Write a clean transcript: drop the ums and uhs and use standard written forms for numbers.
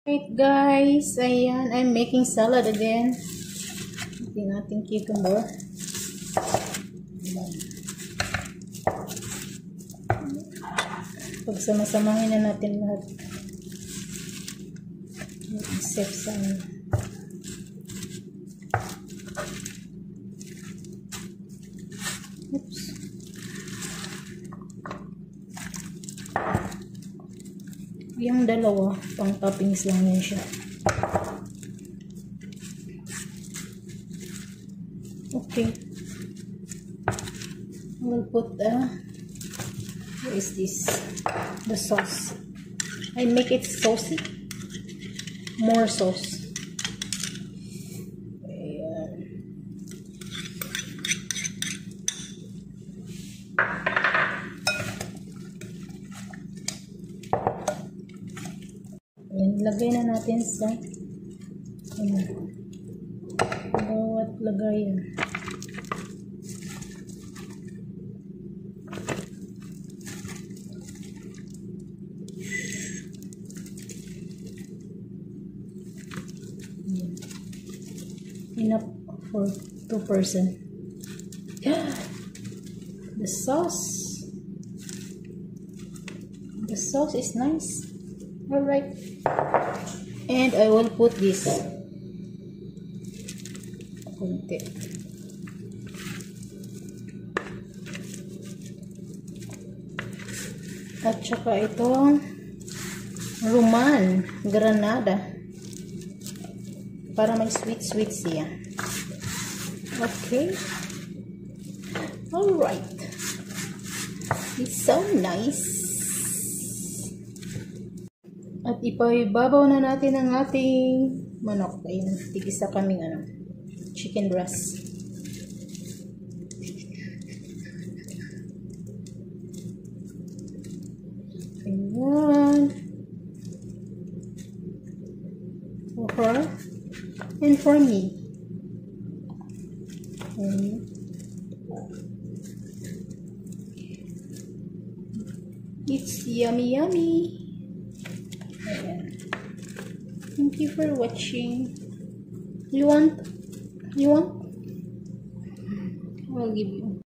Right guys, ayan, I'm making salad again. Ito natin cucumber. Pagsama-samahin na natin lahat. Except sa oops. Yung dalawa, pang toppings lang yan siya. Okay. We'll put what is this? The sauce. I make it saucy. More sauce. Ayan. Ayan, lagay na natin sa bawat lagayan. Enough for 2 person. The sauce is nice. All right, and I will put this konti. At saka itong Roman Granada para may sweet siya. Okay. All right. It's so nice. At ipababaw na natin ang ating manok. Ayun, tigisa kaming chicken breast. Ayan. For her and for me. It's yummy yummy. Ayan. Thank you for watching. You want? I'll give you.